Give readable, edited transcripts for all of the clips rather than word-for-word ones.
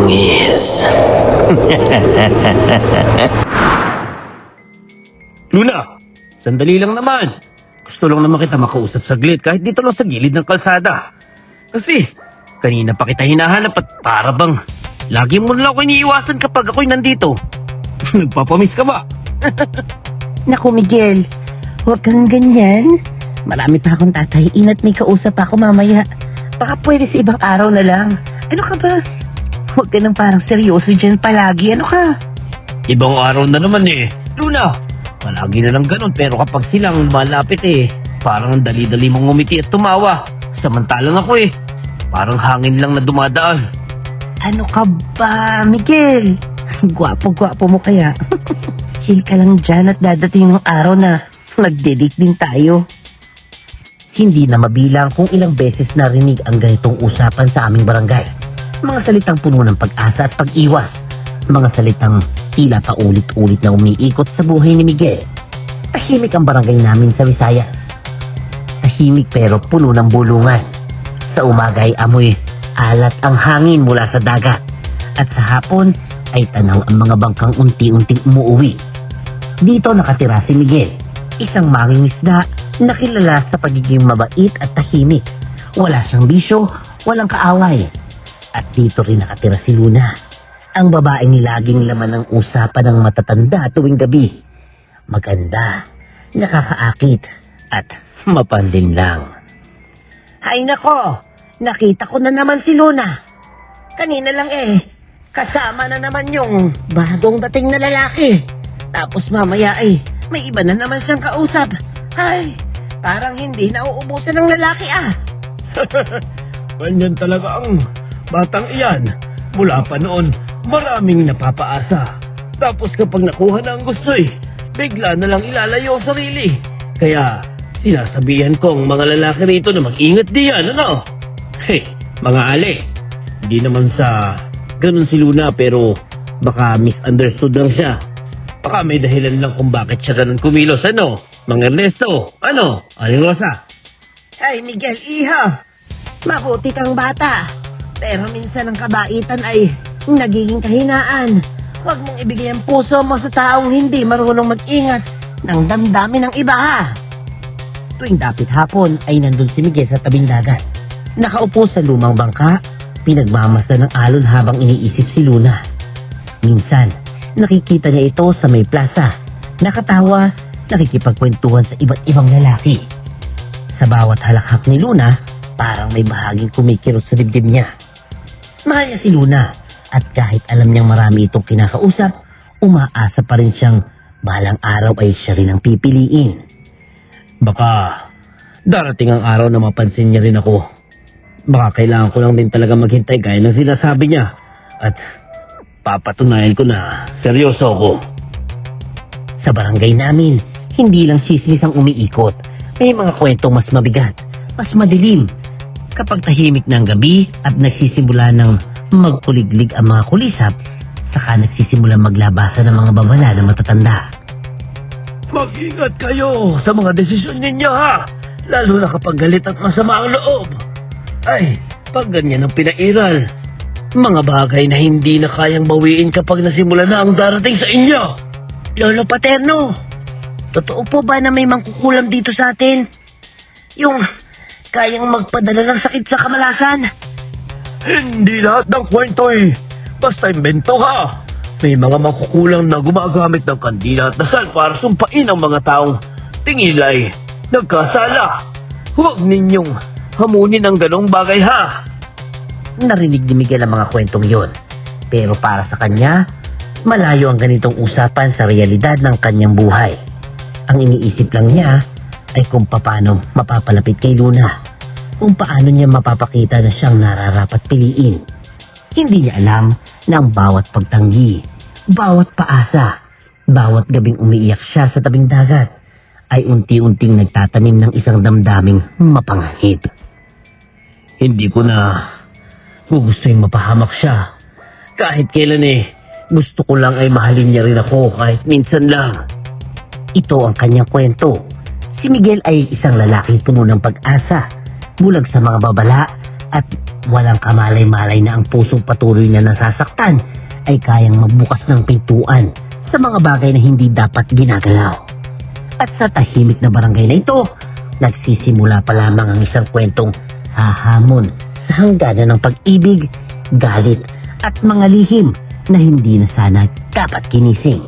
bangis. Luna, sandali lang naman. Gusto lang naman kita makausap saglit kahit dito lang sa gilid ng kalsada. Kasi, kanina pa kita hinahanap at para bang lagi mo lang ako iniiwasan kapag ako'y nandito. Nagpapamiss ka ba? Naku, Miguel, huwag kang ganyan. Marami pa akong tatahiin at may kausap ako mamaya. Baka pwede sa ibang araw na lang. Ano ka ba? Huwag ka nang parang seryoso dyan palagi. Ano ka? Ibang araw na naman eh. Luna, palagi na lang ganun pero kapag silang malapit eh, parang ang dali-dali mong ngumiti at tumawa. Samantalang ako eh, parang hangin lang na dumadaan. Ano ka ba, Miguel? Gwapo-gwapo mo kaya. Chill ka lang dyan at dadating ng araw na magde-date din tayo. Hindi na mabilang kung ilang beses narinig ang ganitong usapan sa aming barangay. Mga salitang puno ng pag-asa at pag-iwas. Mga salitang tila paulit-ulit na umiikot sa buhay ni Miguel. Tahimik ang barangay namin sa Visayas. Tahimik pero puno ng bulungan. Sa umaga ay amoy alat ang hangin mula sa dagat. At sa hapon ay tanaw ang mga bangkang unti-unting umuuwi. Dito nakatira si Miguel, isang mangingisda na kilala sa pagiging mabait at tahimik. Wala siyang bisyo, walang kaaway. At dito rin nakatira si Luna, ang babaeng laging laman ng usapan ng matatanda tuwing gabi. Maganda, nakakaakit, at mapandin lang. Ay nako, nakita ko na naman si Luna. Kanina lang eh, kasama na naman yung bagong dating na lalaki. Tapos mamaya ay may iba na naman siyang kausap. Ay, parang hindi nauubusan ng lalaki ah. Ganyan talaga ang batang iyan. Mula pa noon, maraming napapaasa. Tapos kapag nakuha na ang gusto bigla na lang ilalayo ang sarili. Kaya sinasabihan ko ang mga lalaki rito na mag-ingat diyan, ano? Hey, mga ale, hindi naman sa ganun si Luna pero baka misunderstood lang siya. Baka may dahilan lang kung bakit siya ganun kumilos, ano? Mang Ernesto, ano? Aling Rosa? Ay Miguel, iha. Mabuti kang bata. Pero minsan ang kabaitan ay nagiging kahinaan. Huwag mong ibigay ang puso mo sa taong hindi marunong mag-ingat ng damdamin ng iba ha. Tuwing dapit hapon ay nandun si Miguel sa tabing dagat. Nakaupo sa lumang bangka, pinagmamasa ng alon habang iniisip si Luna. Minsan, nakikita niya ito sa may plaza. Nakatawa, nakikipagkwentuhan sa iba't ibang lalaki. Sa bawat halakhak ni Luna, parang may bahaging kumikirot sa dibdib niya. Mahal niya si Luna at kahit alam niyang marami itong kinakausap, umaasa pa rin siyang balang araw ay siya rin ang pipiliin. Baka darating ang araw na mapansin niya rin ako. Baka kailangan ko lang din talaga maghintay gaya ng sinasabi niya. At papatunayan ko na seryoso ako. Sa barangay namin, hindi lang sismis ang umiikot. May mga kwentong mas mabigat, mas madilim. Kapag tahimik ng gabi at nagsisimula ng magkuliglig ang mga kulisap, saka nagsisimula maglabasan ng mga babala na matatanda. Mag-ingat kayo sa mga desisyon ninyo ha! Lalo na kapag galit at masama ang loob. Ay, pag ganyan ang pinairal, mga bagay na hindi na kayang bawiin kapag nasimula na ang darating sa inyo. Lolo Paterno, totoo po ba na may mangkukulam dito sa atin? Yung kayang magpadala ng sakit sa kamalasan? Hindi lahat ng kwento basta invento ha. May mga makukulang na gumagamit ng kandila at dasal para sumpain ang mga taong tingilay nagkasala. Huwag ninyong hamunin ang ganong bagay ha. Narinig ni Miguel ang mga kwentong yon. Pero para sa kanya, malayo ang ganitong usapan sa realidad ng kanyang buhay. Ang iniisip lang niya ay kung paano mapapalapit kay Luna. Kung paano niya mapapakita na siyang nararapat piliin. Hindi niya alam na ang bawat pagtanggi, bawat paasa, bawat gabing umiiyak siya sa tabing dagat ay unti-unting nagtatanim ng isang damdaming mapanghid. Hindi ko na gusto yung mapahamak siya. Kahit kailan gusto ko lang ay mahalin niya rin ako kahit minsan lang. Ito ang kanyang kwento. Si Miguel ay isang lalaking puno ng pag-asa, bulag sa mga babala, At walang kamalay-malay na ang pusong patuloy na nasasaktan ay kayang magbukas ng pintuan sa mga bagay na hindi dapat ginagalaw. At sa tahimik na barangay na ito, nagsisimula pa lamang ang isang kwentong hahamon sa hangganan ng pag-ibig, galit at mga lihim na hindi na sana dapat kinising.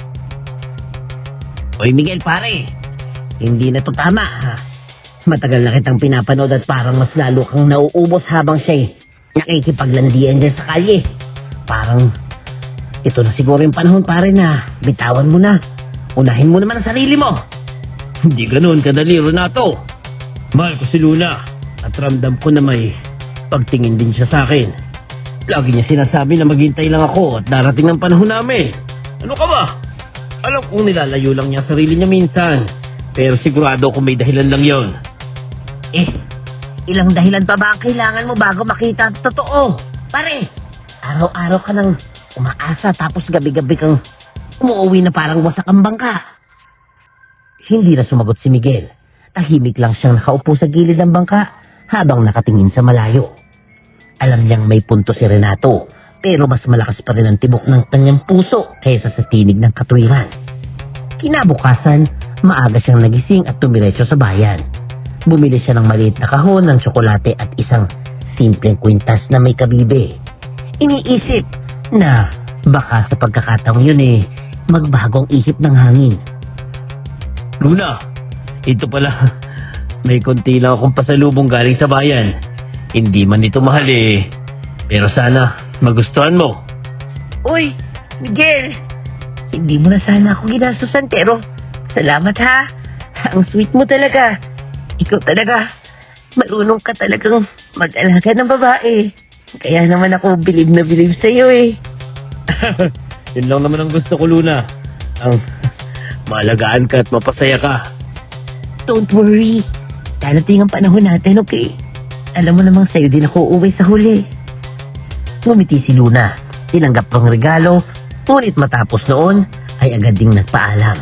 Oy Miguel pare, hindi na to tama ha. Matagal na kitang pinapanood at parang mas lalo kang nauubos habang siya'y nakikipaglandian dyan sa kalye. Parang ito na siguro yung panahon pare na bitawan mo na. Unahin mo naman ang sarili mo. Hindi ganoon kadali, Renato. Mahal ko si Luna at ramdam ko na may pagtingin din siya sa akin. Lagi niya sinasabi na maghintay lang ako at darating ang panahon namin. Ano ka ba? Alam kong nilalayo lang niya ang sarili niya minsan, pero sigurado ko may dahilan lang yon. Ilang dahilan pa ba ang kailangan mo bago makita ang totoo? Pare, araw-araw ka nang umaasa tapos gabi-gabi kang umuwi na parang wasak ang bangka. Hindi na sumagot si Miguel. Tahimik lang siyang nakaupo sa gilid ng bangka habang nakatingin sa malayo. Alam niyang may punto si Renato, pero mas malakas pa rin ang tibok ng kanyang puso kaysa sa tinig ng katwiran. Kinabukasan, maaga siyang nagising at tumiretso sa bayan. Bumili siya ng maliit na kahon ng tsokolate at isang simpleng kwintas na may kabibe. Iniisip na baka sa pagkakataong yun magbago ang isip ng hangin. Luna, ito pala, may konti lang akong pasalubong galing sa bayan. Hindi man ito mahal pero sana magustuhan mo. Uy, Miguel, hindi mo na sana ako ginasusan pero salamat ha. Ang sweet mo talaga. Ikaw talaga, marunong ka talagang mag-alaga ng babae. Kaya naman ako bilib na bilib sa'yo Yun lang naman ang gusto ko, Luna. Ang maalagaan ka at mapasaya ka. Don't worry. Darating ang panahon natin, okay? Alam mo namang sa'yo din ako uuwi sa huli. Ngumiti si Luna. Tinanggap ang regalo, ngunit matapos noon ay agad ding nagpaalam.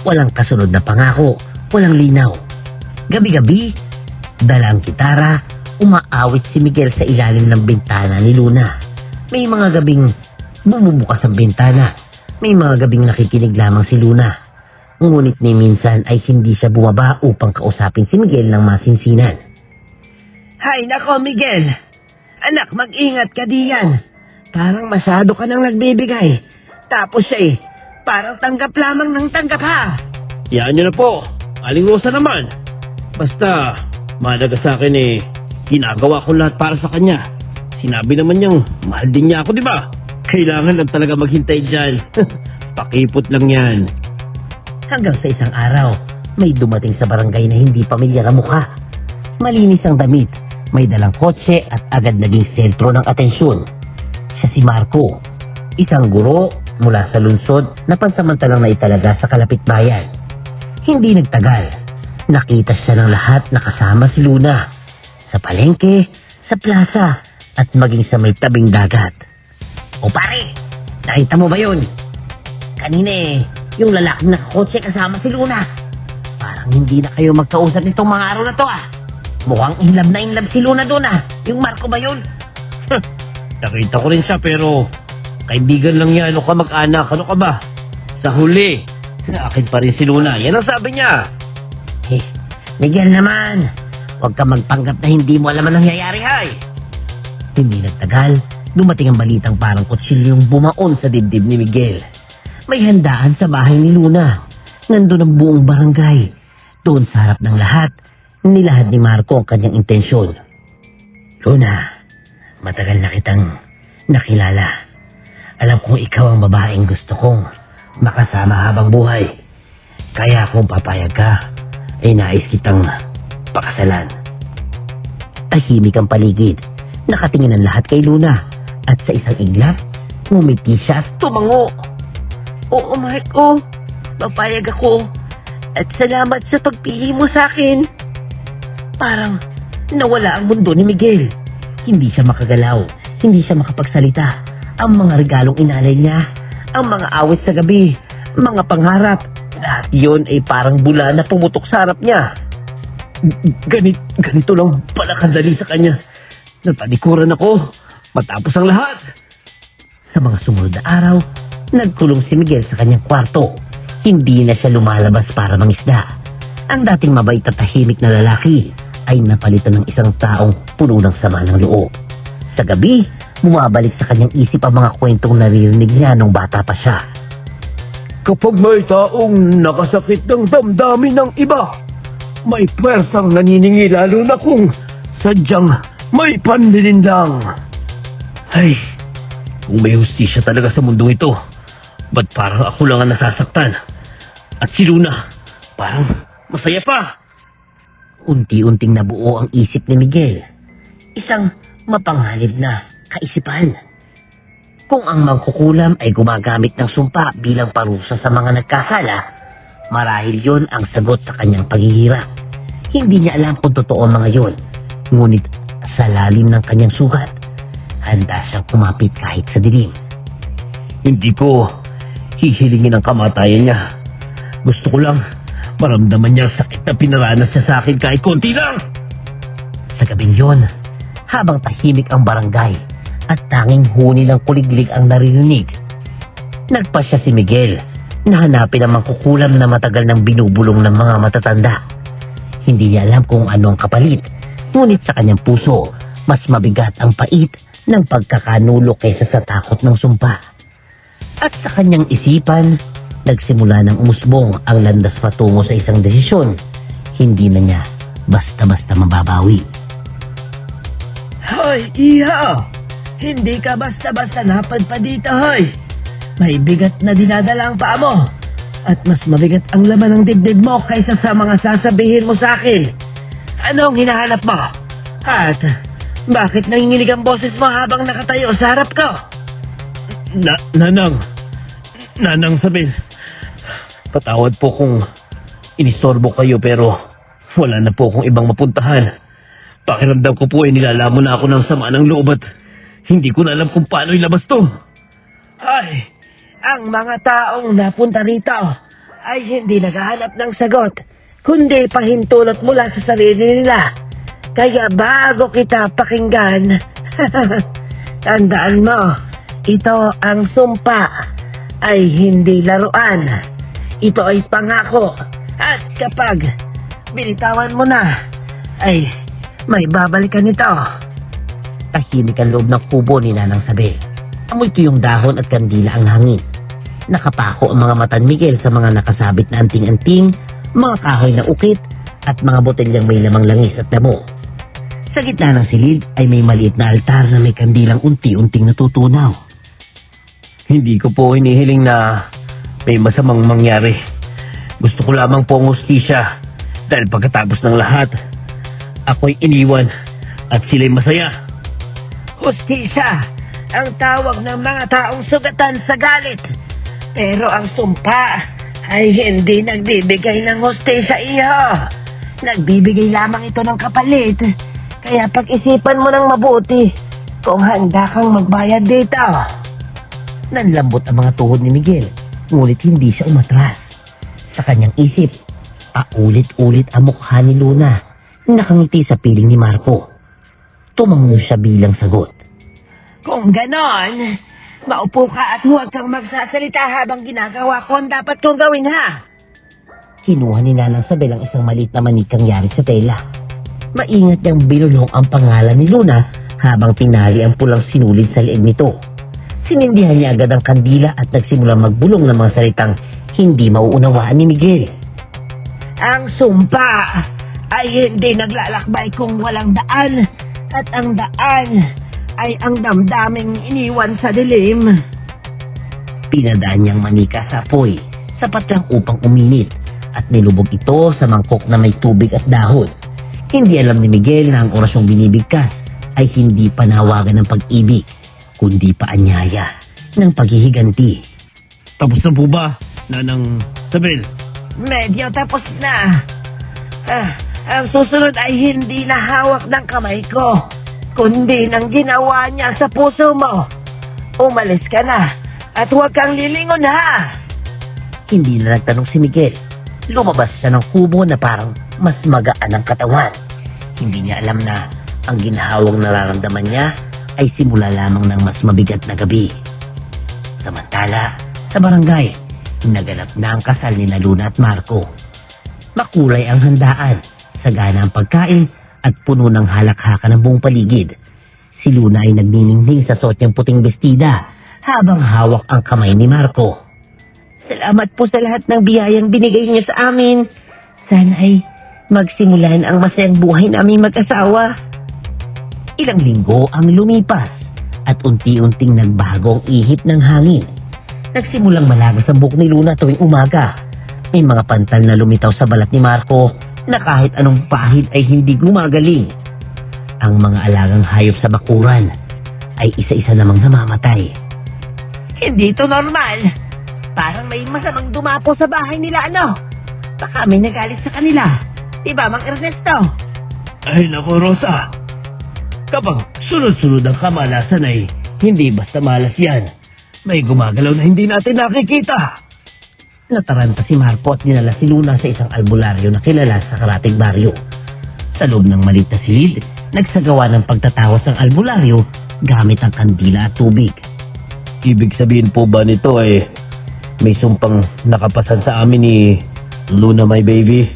Walang kasunod na pangako, walang linaw. Gabi-gabi, dala ang gitara, umaawit si Miguel sa ilalim ng bintana ni Luna. May mga gabing bumubukas ang bintana. May mga gabing nakikinig lamang si Luna. Ngunit ni minsan ay hindi siya bumaba upang kausapin si Miguel ng masinsinan. Hay nako Miguel! Anak, mag-ingat ka diyan. Parang masyado ka nang nagbibigay. Tapos siya parang tanggap lamang ng tanggap ha. Yan niyo na po. Aling Rosa naman. Basta, mahalaga sa akin ginagawa ko lahat para sa kanya. Sinabi naman niyang mahal din niya ako, di ba? Kailangan lang talaga maghintay dyan. Pakipot lang yan. Hanggang sa isang araw, may dumating sa barangay na hindi pamilyar ang mukha. Malinis ang damit, may dalang kotse at agad naging sentro ng atensyon. Siya si Marco, isang guro mula sa lungsod na pansamantalang naitalaga sa kalapit bayan. Hindi nagtagal. Nakita siya ng lahat na kasama si Luna. Sa palengke, sa plaza, at maging sa may tabing dagat. O pare, nakita mo ba yun? Kanina yung lalaking nakakotse kasama si Luna. Parang hindi na kayo magkausap nitong mga araw na to Mukhang in love si Luna doon Yung Marco ba yun? Nakita ko rin siya pero kaibigan lang niya. Ano ka mag-anak? Ano ka ba? Sa huli, sa akin pa rin si Luna. Yan ang sabi niya. Miguel naman, huwag ka magpanggap na hindi mo alam ang nangyayari Hindi nagtagal, dumating ang balitang parang kutsilyong bumaon sa dibdib ni Miguel. May handaan sa bahay ni Luna. Nandun ang buong barangay. Doon sa harap ng lahat, nilahad ni Marco ang kanyang intensyon. Luna, matagal na kitang nakilala. Alam kong ikaw ang babaeng gusto kong makasama habang buhay. Kaya kung papayag ka, ay nais kitang pakasalan. Tahimik ang paligid. Nakatingin ang lahat kay Luna. At sa isang iglap, ngumiti siya at tumango. Oo, Marco. Papayag ako. At salamat sa pagpili mo sa akin. Parang nawala ang mundo ni Miguel. Hindi siya makagalaw. Hindi siya makapagsalita. Ang mga regalong inalay niya, ang mga awit sa gabi, mga pangarap, lahat yun ay parang bula na pumutok sa harap niya. Ganito lang pala kadali sa kanya. natalikuran ako matapos ang lahat. Sa mga sumunod na araw, nagkulong si Miguel sa kanyang kwarto. Hindi na siya lumalabas para mangisda. Ang dating mabait at tahimik na lalaki ay napalitan ng isang taong puno ng sama ng loob. Sa gabi, bumabalik sa kanyang isip ang mga kwentong naririnig niya nung bata pa siya. Kapag may taong nakasakit ng damdamin ng iba, may pwersang naniningil lalo na kung sadyang may panlilindang. Ay, kung may hustisya talaga sa mundong ito, ba't parang ako lang ang nasasaktan? At si Luna, parang masaya pa. Unti-unting nabuo ang isip ni Miguel. Isang mapanghalib na kaisipan. Kung ang mangkukulam ay gumagamit ng sumpa bilang parusa sa mga nagkasala, marahil yon ang sagot sa kanyang paghihirap. Hindi niya alam kung totoo ang mga yon, ngunit sa lalim ng kanyang sugat, handa siyang kumapit kahit sa dilim. Hindi ko hihilingin ang kamatayan niya. Gusto ko lang maramdaman niya ang sakit na pinaranas niya sa akin kahit konti lang. Sa gabing yon, habang tahimik ang barangay at tanging huni ng kuliglig ang naririnig, nagpasya si Miguel na hanapin ang mangkukulam na matagal nang binubulong ng mga matatanda. Hindi niya alam kung ano ang kapalit, ngunit sa kanyang puso, mas mabigat ang pait ng pagkakanulo kaysa sa takot ng sumpa. At sa kanyang isipan, nagsimula ng umusbong ang landas patungo sa isang desisyon. Hindi na niya basta-basta mababawi. Hoy, iha! Hindi ka basta-basta napadpa dito, hoy! May bigat na dinadala ang paa mo. At mas mabigat ang laman ng dibdib mo kaysa sa mga sasabihin mo sa akin. Anong hinahanap mo? At bakit nanginginig ang boses mo habang nakatayo sa harap ko? Nanang Sabel, patawad po kung inistorbo kayo pero wala na po akong ibang mapuntahan. Pakiramdam ko po ay nilalamon na ako ng sama ng loob at hindi ko na alam kung paano ilabas to. Ay, ang mga taong napunta rito ay hindi naghahanap ng sagot, kundi pahintulot mula sa sarili nila. Kaya bago kita pakinggan, tandaan mo, ito ang sumpa ay hindi laruan. Ito ay pangako. At kapag binitawan mo na, ay may babalikan ito. Tahimik ang loob ng kubo ni Nanang Sabel. Amoy tuyong dahon at kandila ang hangin. Nakapako ang mga mata ni Miguel sa mga nakasabit na anting-anting, mga kahoy na ukit, at mga botelyang may lamang langis at damo. Sa gitna ng silid ay may maliit na altar na may kandilang unti-unting natutunaw. Hindi ko po hinihiling na may masamang mangyari. Gusto ko lamang po ang hustisya dahil pagkatapos ng lahat, ako'y iniwan at sila'y masaya. Hustisya ang tawag ng mga taong sugatan sa galit. Pero ang sumpa ay hindi nagbibigay ng hustisya, iho. Nagbibigay lamang ito ng kapalit. Kaya pag-isipan mo ng mabuti kung handa kang magbayad dito. Nanlambot ang mga tuhod ni Miguel, ngunit hindi siya umatras. Sa kanyang isip, paulit-ulit ang mukha ni Luna, nakangiti sa piling ni Marco. Tumango siya bilang sagot. Kung ganon, maupo ka at huwag kang magsasalita habang ginagawa ko ang dapat kong gawin, ha? Kinuha ni Nanang Sabel ang isang maliit na manikang yari sa tela. Maingat niyang binulong ang pangalan ni Luna habang tinali ang pulang sinulid sa leeg nito. Sinindihan niya agad ang kandila at nagsimulang magbulong ng mga salitang hindi mauunawaan ni Miguel. Ang sumpa ay hindi naglalakbay kung walang daan, at ang daan ay ang damdaming iniwan sa dilim. Pinadaan niyang manika sa apoy, sapat lang upang uminit, at nilubog ito sa mangkok na may tubig at dahon. Hindi alam ni Miguel na ang orasyong binibigkas ay hindi panawagan ng pag-ibig, kundi paanyaya ng paghihiganti. Tapos na po ba, Nanang Sabel? Medyo tapos na. Ang susunod ay hindi na hawak ng kamay ko, kundi ng ginawa niya sa puso mo. Umalis ka na at huwag kang lilingon, ha? Hindi na nagtanong si Miguel. Lumabas siya ng kubo na parang mas magaan ang katawan. Hindi niya alam na Ang ginhawang nararamdaman niya ay simula lamang ng mas mabigat na gabi. Samantala, sa barangay, naganap na ang kasal ni Luna at Marco. Makulay ang handaan, sagana ang pagkain at puno ng halakhakan ng buong paligid. Si Luna ay nagniningning sa suot niyang puting bestida habang hawak ang kamay ni Marco. Salamat po sa lahat ng biyayang binigay niyo sa amin. Sana ay magsimulan ang masayang buhay naming mag-asawa. Ilang linggo ang lumipas at unti-unting nagbago ang ihip ng hangin. Nagsimulang malagas ang buhok ni Luna tuwing umaga. May mga pantal na lumitaw sa balat ni Marco na kahit anong pahid ay hindi gumagaling. Ang mga alagang hayop sa bakuran ay isa-isa namang namamatay. Hindi ito normal. Parang may masamang dumapo sa bahay nila, ano? Baka may nagalit sa kanila. Diba, Mang Ernesto? Ay naku, Rosa. Kapag sunod-sunod ang kamalasan ay hindi basta malas yan. May gumagalaw na hindi natin nakikita. Nataranta si Marco at dinala si Luna sa isang albularyo na kilala sa karating baryo. Sa loob ng maliit na silid, nagsagawa ng pagtatawas ng albularyo gamit ang kandila at tubig. Ibig sabihin po ba nito ay may sumpang nakapasan sa amin ni Luna, my baby?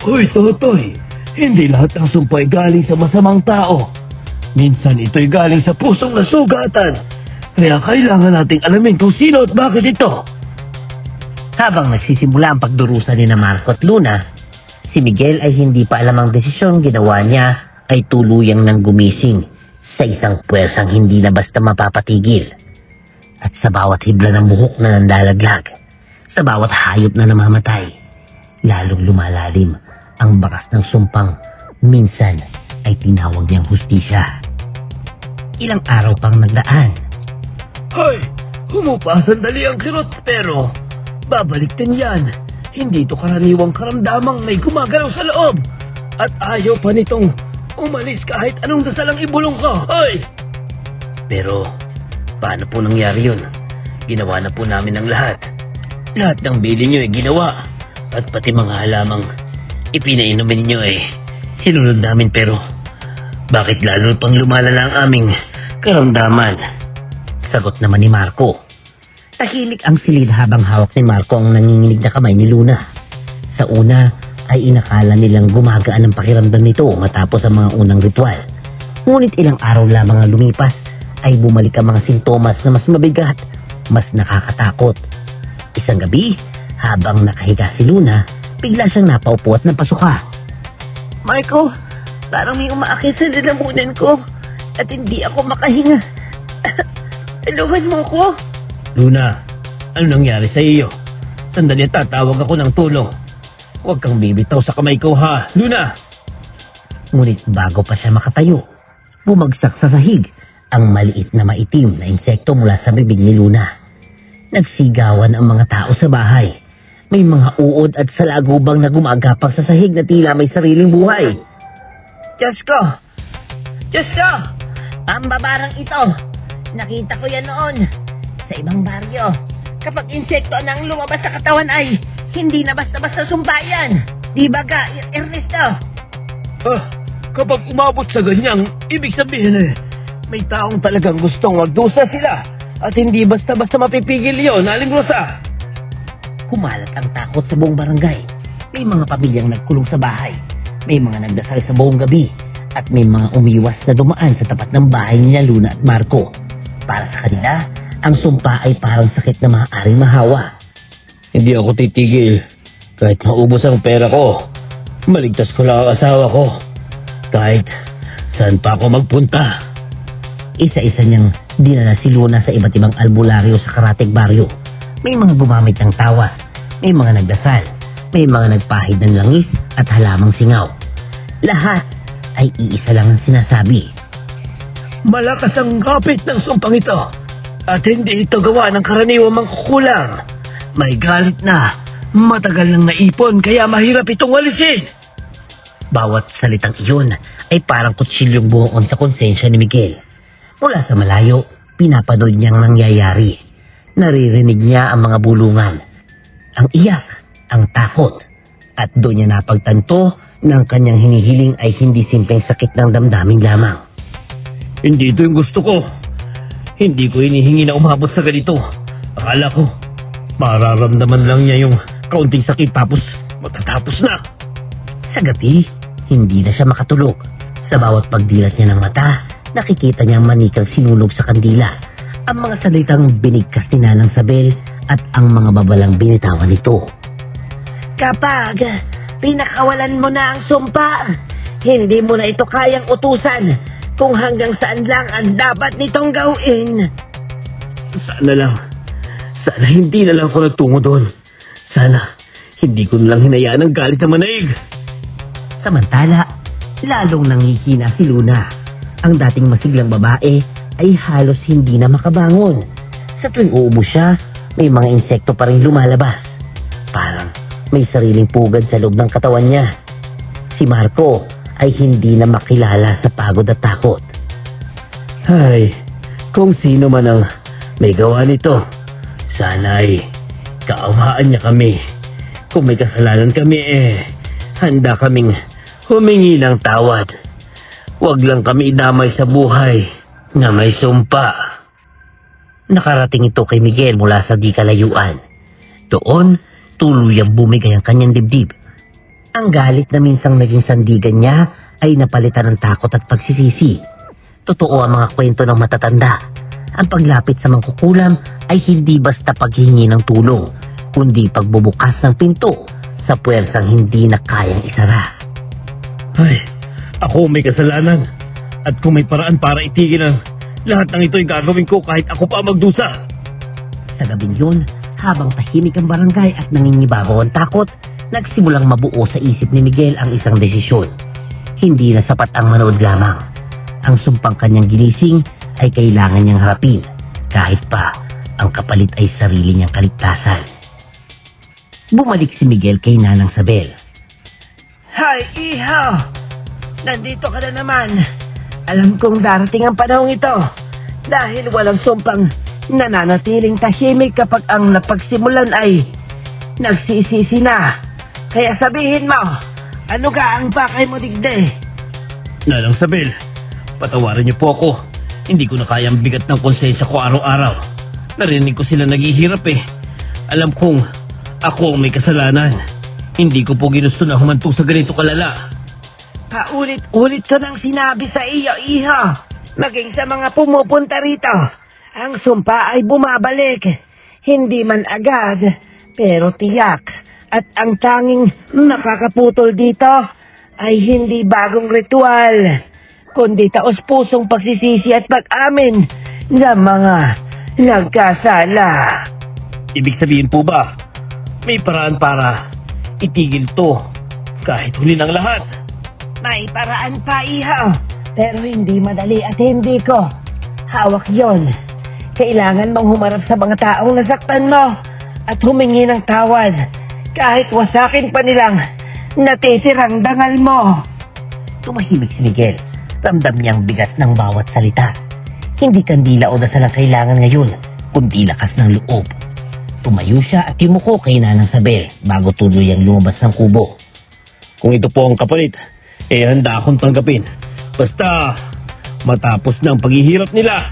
Uy, Totoy, hindi lahat ng sumpa ay galing sa masamang tao. Minsan ito'y galing sa pusong nasugatan. Kaya kailangan nating alamin kung sino at bakit ito. Habang nagsisimula ang pagdurusa ni na Marco at Luna, si Miguel ay hindi pa alam ang desisyon ginawa niya ay tuluyang nang gumising sa isang puwersang hindi na basta mapapatigil. At sa bawat hibla ng buhok na nandalaglag, sa bawat hayop na namamatay, lalong lumalalim ang bakas ng sumpang minsan ay tinawag niyang hustisya. Ilang araw pang nagdaan. Hoy, humupa sandali ang kirot pero babalik din yan. Hindi ito karaniwang karamdamang may gumagalaw sa loob. At ayaw pa nitong umalis kahit anong dasal ang ibulong ko. Hoy! Pero paano po nangyari yun? Ginawa na po namin ang lahat. Lahat ng bili nyo ay ginawa. At pati mga halamang ipinainumin ninyo ay sinunod namin pero bakit lalo pang lumalala ang aming karamdaman? Sagot naman ni Marco. Tahimik ang silid habang hawak ni Marco ang nanginginig na kamay ni Luna. Sa una ay inakala nilang gumagaan ang pakiramdam nito matapos ang mga unang ritual. Ngunit ilang araw lamang ang lumipas ay bumalik ang mga sintomas na mas mabigat, mas nakakatakot. Isang gabi, habang nakahiga si Luna, bigla siyang napaupo at napasuka. Marco, parang may umaakit sa lalamunan ko at hindi ako makahinga. Tulungan mo ko. Luna, ano nangyari sa iyo? Sandali at tatawag ako ng tulong. Huwag kang bibitaw sa kamay ko ha, Luna! Ngunit bago pa siya makatayo, bumagsak sa sahig ang maliit na maitim na insekto mula sa bibig ni Luna. Nagsigawan ang mga tao sa bahay. May mga uod at salagubang na gumagapang sa sahig na tila may sariling buhay. Diyos ko! Diyos ko! Ang babarang ito! Nakita ko yan noon sa ibang baryo. Kapag insekto nang lumabas sa katawan ay hindi na basta-basta sumbayan. Di ba ka, Ernesto? Kapag umabot sa ganyang, ibig sabihin may taong talagang gustong magdusa sila at hindi basta-basta mapipigil yun, Aling Rosa. Kumalat ang takot sa buong barangay. May mga pamilyang nagkulong sa bahay. May mga nagdasal sa buong gabi. At may mga umiwas na dumaan sa tapat ng bahay ni Luna at Marco. Para sa kanila, ang sumpa ay parang sakit na maaaring mahawa. Hindi ako titigil. Kahit maubos ang pera ko, maligtas ko lang ang asawa ko. Kahit saan pa ako magpunta. Isa-isa niyang dinala si Luna sa iba't ibang albularyo sa karatig baryo. May mga gumamit ng tawas, may mga nagdasal, may mga nagpahid ng langis at halamang singaw. Lahat ay iisa lang ang sinasabi. Malakas ang kapit ng sumpang ito at hindi ito gawa ng karaniwang mangkukulang. May galit na, matagal nang naipon kaya mahirap itong walisin. Bawat salitang iyon ay parang kutsilyong buong sa konsensya ni Miguel. Mula sa malayo, pinapanood niyang nangyayari. Naririnig niya ang mga bulungan, ang iyak, ang takot, at doon niya napagtanto ng kanyang hinihiling ay hindi simpleng sakit ng damdamin lamang. Hindi ito yung gusto ko. Hindi ko hinihingi na umabot sa ganito. Akala ko, mararamdaman lang niya yung kaunting sakit tapos matatapos na. Sa gabi, hindi na siya makatulog. Sa bawat pagdilat niya ng mata, nakikita niyang manikang sinunog sa kandila ang mga salitang binigkas ni Nanang Sabel at ang mga babalang binitawan nito. Kapag pinakawalan mo na ang sumpa, hindi mo na ito kayang utusan kung hanggang saan lang ang dapat nitong gawin. Sana hindi na lang ako nagtungo doon. Sana hindi ko na lang hinayaan ang galit na manaig. Samantala, lalong nanghihina si Luna. Ang dating masiglang babae ay halos hindi na makabangon. Sa tuwing uubo siya, may mga insekto pa rin lumalabas. Parang may sariling pugad sa loob ng katawan niya. Si Marco ay hindi na makilala sa pagod at takot. Ay, kung sino man ang may gawa nito, sana ay kaawaan niya kami. Kung may kasalanan kami handa kaming humingi ng tawad. Huwag lang kami idamay sa buhay na may sumpa. Nakarating ito kay Miguel mula sa di kalayuan. Doon, tuluyang bumigay ang kanyang dibdib. Ang galit na minsang naging sandigan niya ay napalitan ng takot at pagsisisi. Totoo ang mga kwento ng matatanda. Ang paglapit sa mangkukulam ay hindi basta paghingi ng tulong, kundi pagbubukas ng pinto sa puwersang hindi na kayang isara. Ay, ako may kasalanan. At kung may paraan para itigil ang lahat ng ito ay gagawin ko kahit ako pa magdusa. Sa gabing yun, habang tahimik ang barangay at nangingibabaw ang takot, nagsimulang mabuo sa isip ni Miguel ang isang desisyon. Hindi na sapat ang manood lamang. Ang sumpang kanyang ginising ay kailangan niyang harapin, kahit pa ang kapalit ay sarili niyang kaligtasan. Bumalik si Miguel kay Nanang Sabel. Hay, iha! Nandito ka na naman. Alam kong darating ang panahong ito dahil walang sumpang nananatiling tahimik kapag ang napagsimulan ay nagsisisi na. Kaya sabihin mo, ano ka ang pakay mo digde? Nanang Sabel, patawarin niyo po ako. Hindi ko na kaya ang bigat ng konsensya ko araw-araw. Narinig ko sila naghihirap Alam kong ako ang may kasalanan. Hindi ko po ginusto na humantong sa ganito kalala. Paulit-ulit ko nang sinabi sa iyo, iho. Maging sa mga pumupunta rito. Ang sumpa ay bumabalik. Hindi man agad, pero tiyak. At ang tanging nakakaputol dito ay hindi bagong ritual, kundi taos-pusong pagsisisi at pag-amin ng mga nagkasala. Ibig sabihin po ba, may paraan para itigil to kahit huli ng lahat? May paraan pa, iho. Pero hindi madali at hindi ko hawak yon. Kailangan mong humarap sa mga taong nasaktan mo at humingi ng tawad kahit wasakin pa nilang natitirang dangal mo. Tumahimik si Miguel. Ramdam niyang bigat ng bawat salita. Hindi kandila o dasal ang kailangan ngayon, kundi lakas ng loob. Tumayo siya at yumuko kay Nanang Sabel bago tuluyang lumabas ng kubo. Kung ito po ang kapalit, handa akong tanggapin. Basta matapos na ang paghihirap nila.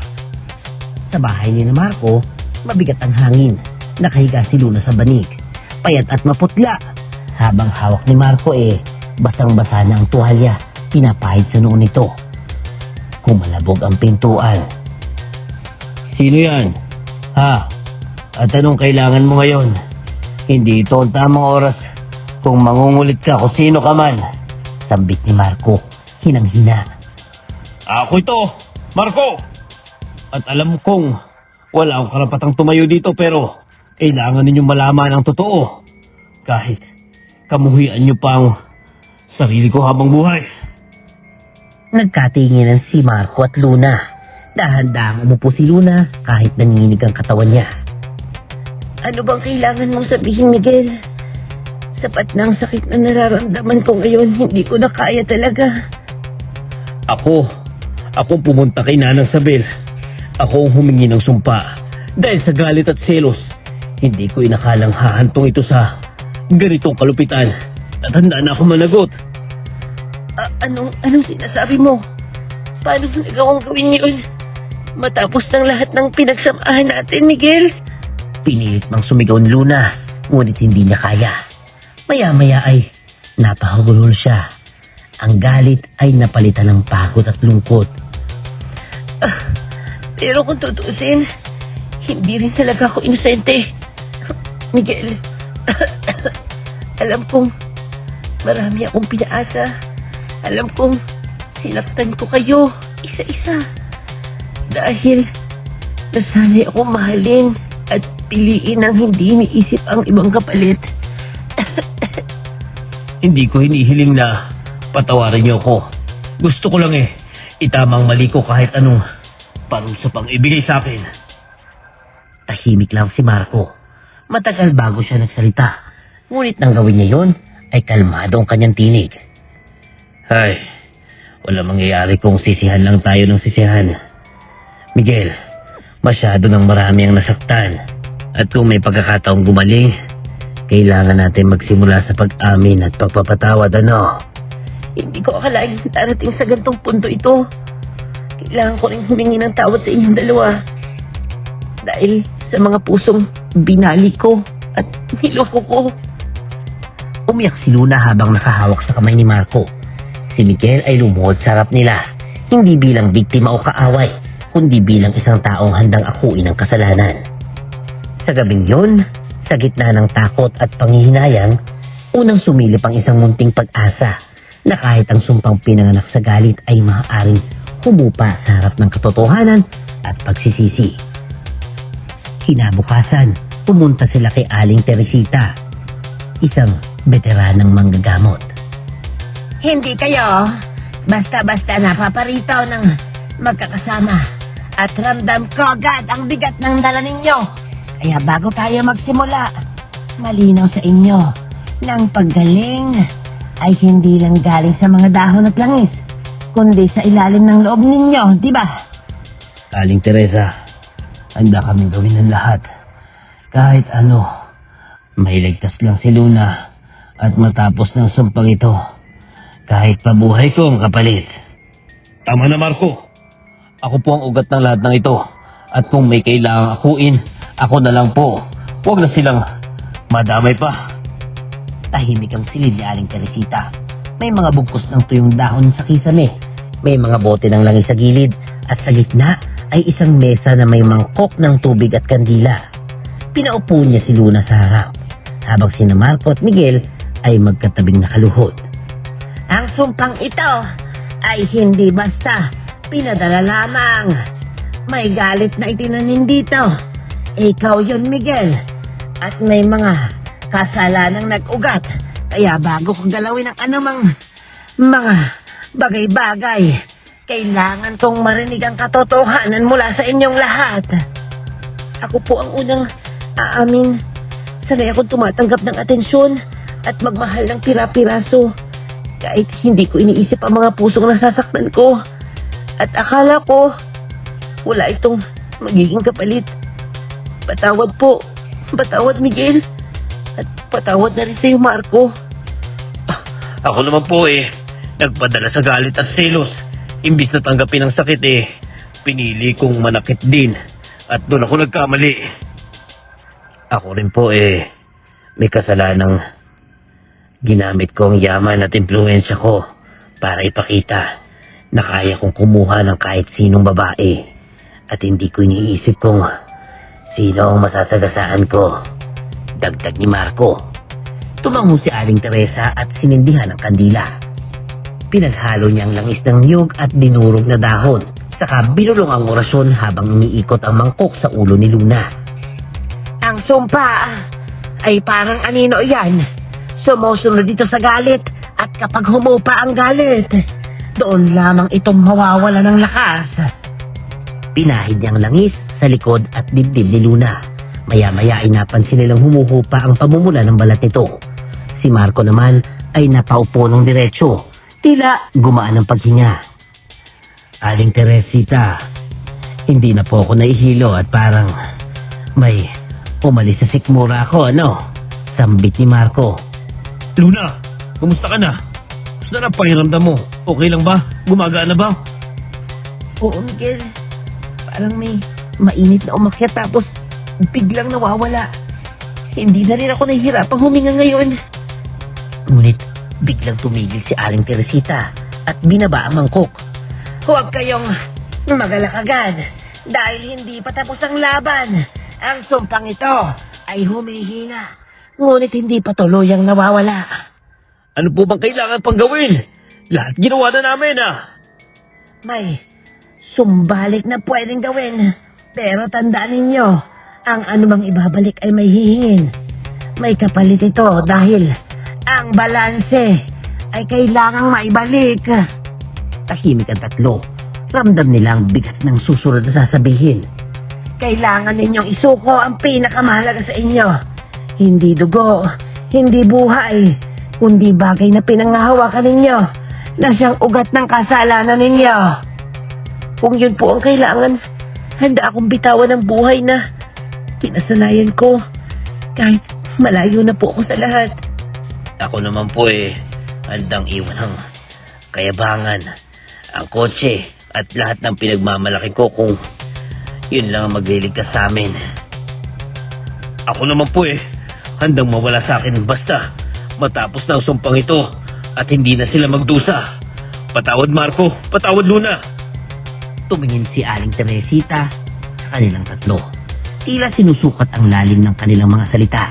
Sa bahay ni Marco, mabigat ang hangin. Nakahiga si Luna sa banig, payat at maputla. Habang hawak ni Marco basang-basa na ang tuwalya, pinapahid sa noon nito. Kumalabog ang pintuan. Sino yan? Ha? At anong kailangan mo ngayon? Hindi ito ang tamang oras kung mangungulit ka kung sino ka man. Sambit ni Marco, hinang-hina. Ako ito, Marco! At alam kong wala akong karapatang tumayo dito pero kailangan ninyong malaman ang totoo. Kahit kamuhian niyo pang sarili ko habang buhay. Nagkatinginan si Marco at Luna. Dahan-dahang umupo si Luna kahit nanginginig ang katawan niya. Ano bang kailangan mong sabihin, Miguel? Sapat na ang sakit na nararamdaman ko ngayon. Hindi ko na kaya talaga. Ako pumunta kay Nanang Sabel. Ako ang humingi ng sumpa. Dahil sa galit at selos, hindi ko inakalang hahantong ito sa ganitong kalupitan. Natanda na ako managot. Anong sinasabi mo? Paano mo nagawang gawin yun? Matapos ng lahat ng pinagsamahan natin, Miguel? Pinilit mang sumigaw ni Luna, ngunit hindi niya kaya. Maya-maya ay napahagulol siya. Ang galit ay napalitan ng pagod at lungkot. Pero kung tutusin, hindi rin talaga ako inosente. Miguel, alam kong marami akong pinaasa. Alam kong sinaktan ko kayo isa-isa. Dahil nasanay akong mahalin at piliin ang hindi iniisip ang ibang kapalit. Hindi ko hinihiling na patawarin niyo ako. Gusto ko lang itamang mali ko kahit anong parusa pang ibigay sa akin. Tahimik lang si Marco. Matagal bago siya nagsalita. Ngunit nang gawin niya yon, ay kalmado ang kanyang tinig. Ay, wala mangyayari kung sisihan lang tayo ng sisihan. Miguel, masyado nang marami ang nasaktan. At kung may pagkakataong gumaling, kailangan natin magsimula sa pag-amin at pagpapatawad, ano? Hindi ko akalain darating sa gantong punto ito. Kailangan ko rin humingi ng tawad sa inyong dalawa. Dahil sa mga pusong binali ko at niloko ko. Umiyak si Luna habang nakahawak sa kamay ni Marco. Si Miguel ay lumuhod sa harap nila. Hindi bilang biktima o kaaway, kundi bilang isang taong handang akuin ang kasalanan. Sa gabing yun, sa gitna ng takot at panghihinayang, unang sumilip ang isang munting pag-asa na kahit ang sumpang pinanganak sa galit ay maaaring humupa sa harap ng katotohanan at pagsisisi. Kinabukasan, pumunta sila kay Aling Teresita, isang veteranang manggagamot. Hindi kayo basta-basta napaparito ng magkakasama at ramdam ko agad ang bigat ng dala ninyo. Kaya bago tayo magsimula, malinaw sa inyo na ang paggaling ay hindi lang galing sa mga dahon at langis, kundi sa ilalim ng loob ninyo, di ba? Aling Teresa, handa kaming gawin ng lahat. Kahit ano, may ligtas lang si Luna at matapos ng sumpang ito, kahit pabuhay ko ang kapalit. Tama na, Marco. Ako po ang ugat ng lahat ng ito. At kung may kailangang akuin, ako na lang po. Huwag na silang madamay pa. Tahimik ang silid ni Aling Teresita. May mga bugkos ng tuyong dahon sa kisame. May mga bote ng langis sa gilid. At sa gitna ay isang mesa na may mangkok ng tubig at kandila. Pinaupo niya si Luna sa harap, habang sina Marco at Miguel ay magkatabing nakaluhod. Ang sumpang ito ay hindi basta pinadala lamang. May galit na itinanim dito. Ikaw yun, Miguel. At may mga kasalanang nag-ugat. Kaya bago ko galawin ang anumang mga bagay-bagay, kailangan kong marinig ang katotohanan mula sa inyong lahat. Ako po ang unang aamin. Sanay akong tumatanggap ng atensyon at magmahal ng pira-piraso. Kahit hindi ko iniisip ang mga pusong nasasaktan ko. At akala ko, wala itong magiging kapalit. Patawad po. Patawad, Miguel. At patawad na rin sa'yo, Marco. Ako naman po nagpadala sa galit at selos. Imbis na tanggapin ang sakit pinili kong manakit din. At doon ako nagkamali. Ako rin po may kasalanang ginamit ko ang yaman at impluensya ko para ipakita na kaya kong kumuha ng kahit sinong babae at hindi ko iniisip kung sino ang masasagasaan ko. Dagdag ni Marco. Tumango si Aling Teresa at sinindihan ang kandila. Pinaghalo niya ang langis ng niyog at dinurog na dahon, saka binulong ang orasyon habang iniikot ang mangkok sa ulo ni Luna. Ang sumpa ay parang anino yan. Sumusunod dito sa galit at kapag humupa ang galit, doon lamang itong mawawala ng lakas. Pinahid niyang langis sa likod at dibdib ni Luna. Maya-maya ay napansin nilang humuhupa ang pamumula ng balat nito. Si Marco naman ay napaupo ng diretsyo. Tila gumaan ang paghinga. Aling Teresita, hindi na po ako naihilo at parang may umalis sa sikmura ako, ano? Sambit ni Marco. Luna, kumusta ka na? Kamusta na pakiramdam mo? Okay lang ba? Gumagana ba? Oo, Miguel. Parang may mainit na umakyat tapos biglang nawawala. Hindi na rin ako nahihirapang huminga ngayon. Ngunit biglang tumigil si Aling Teresita at binaba ang mangkok. Huwag kayong magalak agad dahil hindi pa tapos ang laban. Ang sumpang ito ay humihina, ngunit hindi pa tuluyang nawawala. Ano po bang kailangan pang gawin? Lahat ginawa na namin May sumbalik na pwedeng gawin. Pero tandaan ninyo, ang anumang ibabalik ay may hihingin. May kapalit ito dahil ang balanse ay kailangang maibalik. Tahimik ang tatlo. Ramdam nila ang bigat ng susunod na sasabihin. Kailangan ninyong isuko ang pinakamahalaga sa inyo. Hindi dugo, hindi buhay, kundi bagay na pinangahawakan ninyo na siyang ugat ng kasalanan ninyo. Kung yun po ang kailangan, handa akong bitawan ng buhay na kinasanayan ko kahit malayo na po ako sa lahat. Ako naman po handang iwan ang kayabangan, ang kotse at lahat ng pinagmamalaki ko kung yun lang ang magliligtas sa amin. Ako naman po handang mawala sa akin basta matapos na ang sumpang ito at hindi na sila magdusa. Patawad Marco, patawad Luna. Tumingin si Aling Teresita sa kanilang tatlo. Tila sinusukat ang lalim ng kanilang mga salita.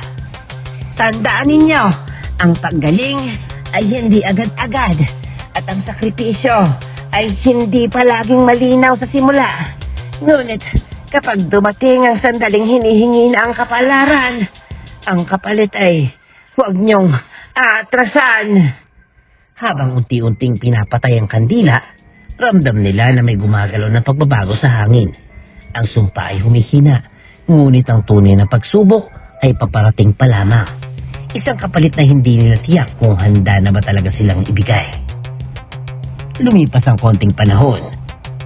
Tandaan ninyo, ang paggaling ay hindi agad-agad at ang sakripisyo ay hindi palaging malinaw sa simula. Ngunit kapag dumating ang sandaling hinihingi na ang kapalaran, ang kapalit ay huwag niyong aatrasan. Habang unti-unting pinapatay ang kandila, ramdam nila na may gumagalaw na pagbabago sa hangin. Ang sumpa ay humihina, ngunit ang tunay na pagsubok ay paparating pa lamang. Isang kapalit na hindi nila tiyak kung handa na ba talaga silang ibigay. Lumipas ang konting panahon.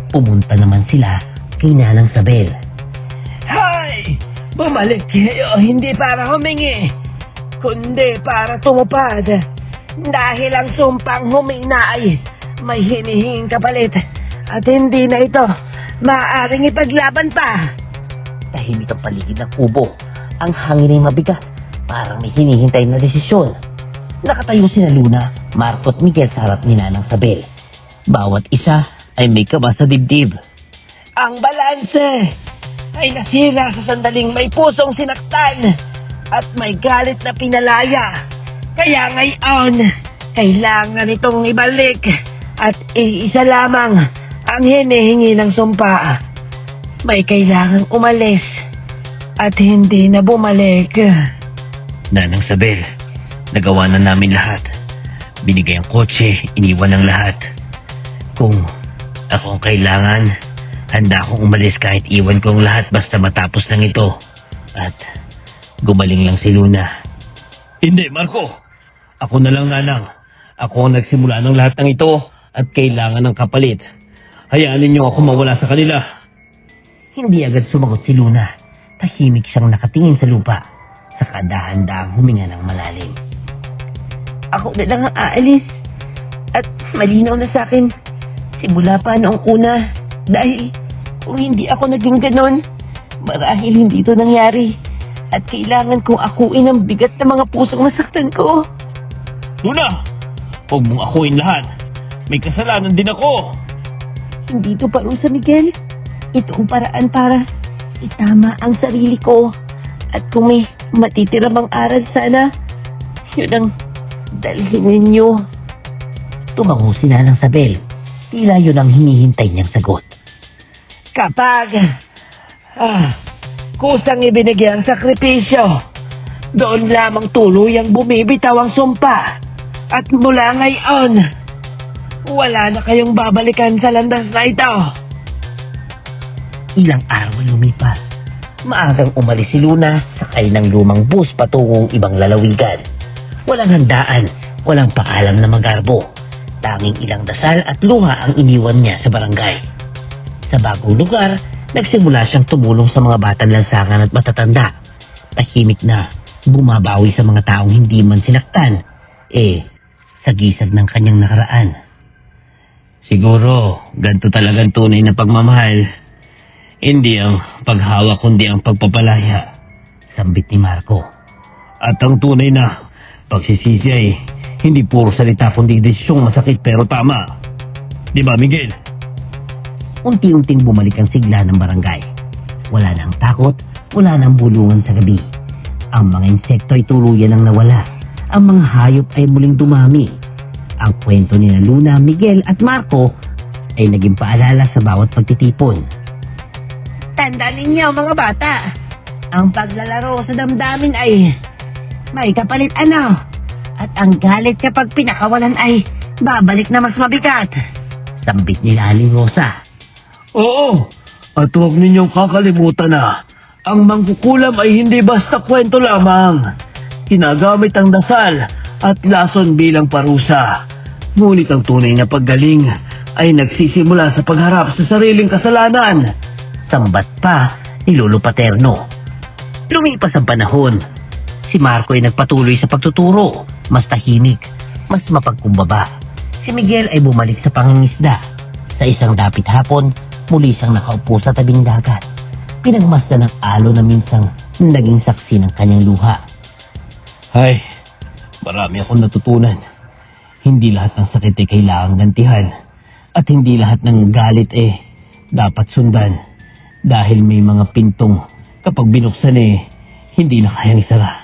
Pumunta naman sila kay Nanang Sabel. Hay! Bumalik kayo hindi para humingi, kundi para tumupad. Dahil ang sumpang humina ay may hinihinging kapalit at hindi na ito maaaring ipaglaban pa. Tahimik ang paligid ng kubo. Ang hangin ay mabigat, parang may hinihintay na desisyon. Nakatayo sina Luna, Marco at Miguel sa harap ni Nanang Sabel. Bawat isa ay may kaba sa dibdib. Ang balanse ay nasira sa sandaling may pusong sinaktan at may galit na pinalaya. Kaya ngayon, kailangan itong ibalik at iisa lamang ang hinihingi ng sumpa. May kailangang umalis at hindi na bumalik. Nanang Sabel, nagawa na namin lahat. Binigay ang kotse, iniwan ang lahat. Kung ako ang kailangan, handa akong umalis kahit iwan ko ang lahat basta matapos lang ito. At gumaling lang si Luna. Hindi, Marco. Ako na lang, Nanang. Ako ang nagsimula ng lahat ng ito at kailangan ng kapalit. Hayaan ninyo ako mawala sa kanila. Hindi agad sumagot si Luna. Tahimik siyang nakatingin sa lupa. Saka dahan-dahang huminga ng malalim. Ako na lang ang aalis. At malinaw na sa akin, simula pa noong una. Dahil kung hindi ako naging ganon, marahil hindi ito nangyari. At kailangan kong akuin ang bigat ng mga pusong nasaktan ko. Luna! Huwag mong akuin lahat. May kasalanan din ako. Hindi ito parusa, Miguel. Ito ang paraan para itama ang sarili ko. At kung may matitira mang aral sana, yun ang dalhin ninyo. Tumango si Nanang Sabel. Tila yun ang hinihintay niyang sagot. Kapag kusang ibinigay ang sakripisyo, doon lamang tuluyang bumibitaw ang sumpa. At mula ngayon, wala na kayong babalikan sa landas na ito. Ilang araw ang lumipas. Maagang umalis si Luna sakay ng lumang bus patungong ibang lalawigan. Walang handaan, walang paalam na magarbo. Tanging ilang dasal at luha ang iniwan niya sa barangay. Sa bagong lugar, nagsimula siyang tumulong sa mga batang lansangan at matatanda. Tahimik na, bumabawi sa mga taong hindi man sinaktan. gisag ng kanyang nakaraan. Siguro, ganito talagang tunay na pagmamahal. Hindi ang paghawak kundi ang pagpapalaya. Sambit ni Marco. At ang tunay na pagsisisi ay hindi puro salita kundi desisyong masakit pero tama. Di ba, Miguel? Unti-unting bumalik ang sigla ng barangay. Wala nang takot, wala nang bulungan sa gabi. Ang mga insekto ay tuluyan ang nawala. Ang mga hayop ay muling dumami. Ang kwento ni Luna, Miguel at Marco ay naging paalala sa bawat pagtitipon. Tandaan ninyo mga bata, ang paglalaro sa damdamin ay may kapalit ano. At ang galit kapag pinakawalan ay babalik na mas mabigat. Sambit ni Aling Rosa. Oo, at huwag ninyong kakalimutan na ang mangkukulam ay hindi basta kwento lamang. Ginagamit ang dasal at lason bilang parusa. Ngunit ang tunay na paggaling ay nagsisimula sa pagharap sa sariling kasalanan. Sambat pa ni Lolo Paterno. Lumipas ang panahon. Si Marco ay nagpatuloy sa pagtuturo. Mas tahimik, mas mapagkumbaba. Si Miguel ay bumalik sa pangingisda. Sa isang dapit hapon, muli siyang nakaupo sa tabing dagat. Pinagmasdan ng alo na minsang naging saksi ng kanyang luha. Ay, marami akong natutunan. Hindi lahat ng sakit ay kailangang gantihan. At hindi lahat ng galit dapat sundan. Dahil may mga pintong kapag binuksan hindi na kayang isara.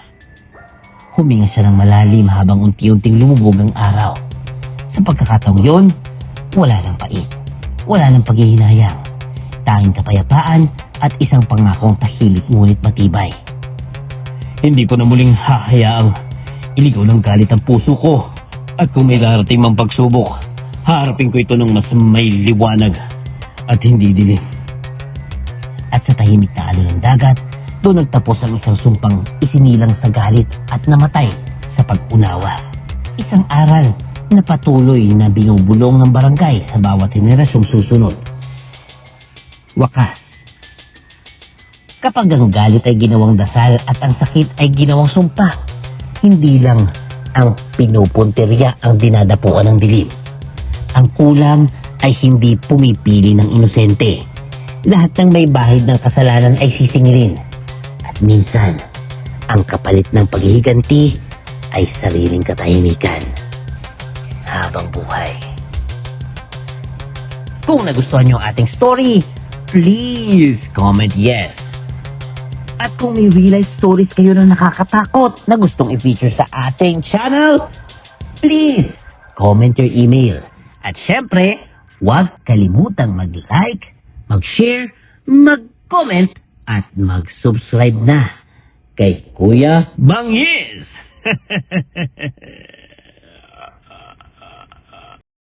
Huminga siya ng malalim habang unti-unting lumubog ang araw. Sa pagkakataong yon, wala nang pait. Wala nang paghihinayang. Tanging kapayapaan at isang pangakong tahimik ngunit matibay. Hindi ko na muling hahayaang iligaw ng galit ang puso ko. At kung may darating mang pagsubok, haharapin ko ito ng mas may liwanag at hindi dilim. At sa tahimik na alo ng dagat, doon nagtapos ang isang sumpang isinilang sa galit at namatay sa pag-unawa. Isang aral na patuloy na binubulong ng barangay sa bawat henerasyong susunod. Wakas. Kapag ang galit ay ginawang dasal at ang sakit ay ginawang sumpa, hindi lang ang pinupunteriya ang dinadapuan ng dilim. Ang kulam ay hindi pumipili ng inosente. Lahat ng may bahid ng kasalanan ay sisingilin. At minsan, ang kapalit ng paghihiganti ay sariling katahimikan. Habang buhay. Kung nagustuhan niyo ang ating story, please comment yes. At kung may real life stories kayo na nakakatakot na gustong i-feature sa ating channel, please comment your email. At syempre, huwag kalimutang mag-like, mag-share, mag-comment, at mag-subscribe na kay Kuya Bangis!